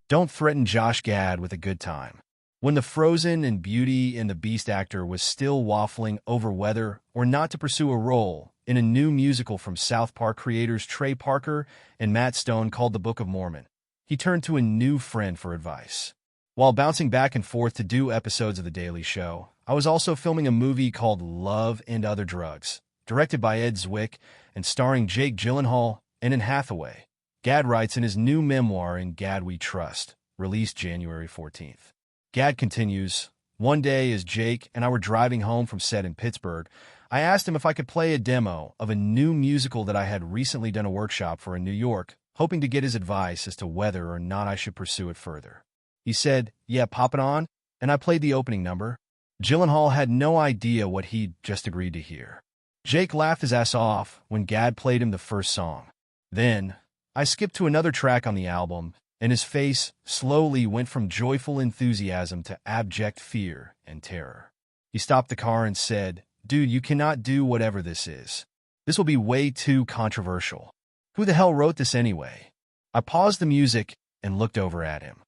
Don't threaten Josh Gad with a good time. When the Frozen and Beauty and the Beast actor was still waffling over whether or not to pursue a role in a new musical from South Park creators Trey Parker and Matt Stone called The Book of Mormon, he turned to a new friend for advice. While bouncing back and forth to do episodes of The Daily Show, I was also filming a movie called Love and Other Drugs, directed by Ed Zwick and starring Jake Gyllenhaal and Anne Hathaway. Gad writes in his new memoir In Gad We Trust, released January 14th. Gad continues, "One day as Jake and I were driving home from set in Pittsburgh, I asked him if I could play a demo of a new musical that I had recently done a workshop for in New York, hoping to get his advice as to whether or not I should pursue it further. He said, 'Yeah, pop it on,' and I played the opening number. Gyllenhaal had no idea what he'd just agreed to hear. Jake laughed his ass off when Gad played him the first song. Then, I skipped to another track on the album, and his face slowly went from joyful enthusiasm to abject fear and terror. He stopped the car and said, 'Dude, you cannot do whatever this is. This will be way too controversial. Who the hell wrote this anyway?' I paused the music and looked over at him.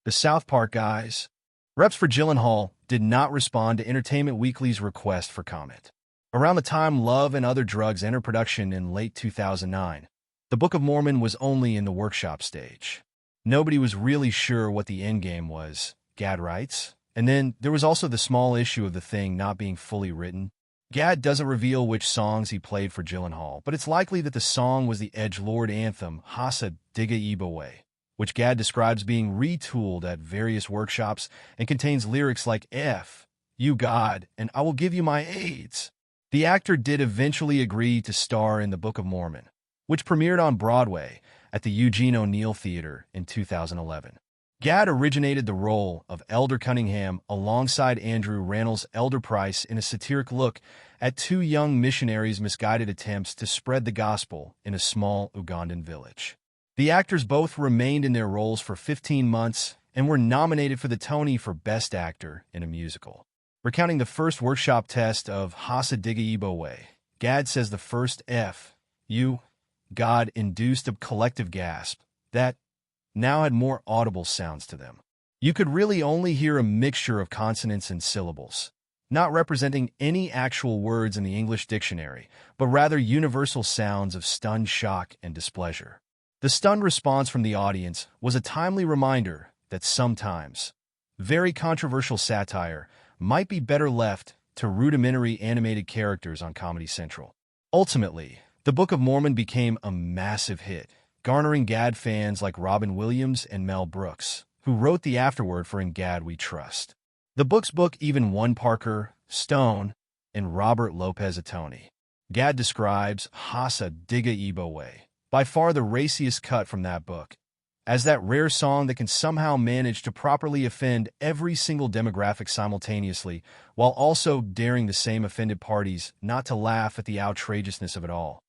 The South Park guys. Reps for Gyllenhaal did not respond to Entertainment Weekly's request for comment. Around the time Love and Other Drugs entered production in late 2009, The Book of Mormon was only in the workshop stage. Nobody was really sure what the endgame was, Gad writes. And then there was also the small issue of the thing not being fully written. Gad doesn't reveal which songs he played for Gyllenhaal, but it's likely that the song was the edgelord anthem Hasa Diga Ibowe, which Gad describes being retooled at various workshops and contains lyrics like "F, you God, and I will give you my AIDS." The actor did eventually agree to star in The Book of Mormon, which premiered on Broadway at the Eugene O'Neill Theater in 2011. Gad originated the role of Elder Cunningham alongside Andrew Rannell's Elder Price in a satiric look at two young missionaries' misguided attempts to spread the gospel in a small Ugandan village. The actors both remained in their roles for 15 months and were nominated for the Tony for Best Actor in a Musical. Recounting the first workshop test of Hasa Diga Ibowe, Gad says the first F, you, God, induced a collective gasp that now had more audible sounds to them. You could really only hear a mixture of consonants and syllables, not representing any actual words in the English dictionary, but rather universal sounds of stunned shock and displeasure. The stunned response from the audience was a timely reminder that sometimes very controversial satire might be better left to rudimentary animated characters on Comedy Central. Ultimately, The Book of Mormon became a massive hit, garnering Gad fans like Robin Williams and Mel Brooks, who wrote the afterword for In Gad We Trust. The book even won Parker, Stone, and Robert Lopez a Tony. Gad describes Hasa Diga Ibowe, by far the raciest cut from that book, as that rare song that can somehow manage to properly offend every single demographic simultaneously, while also daring the same offended parties not to laugh at the outrageousness of it all.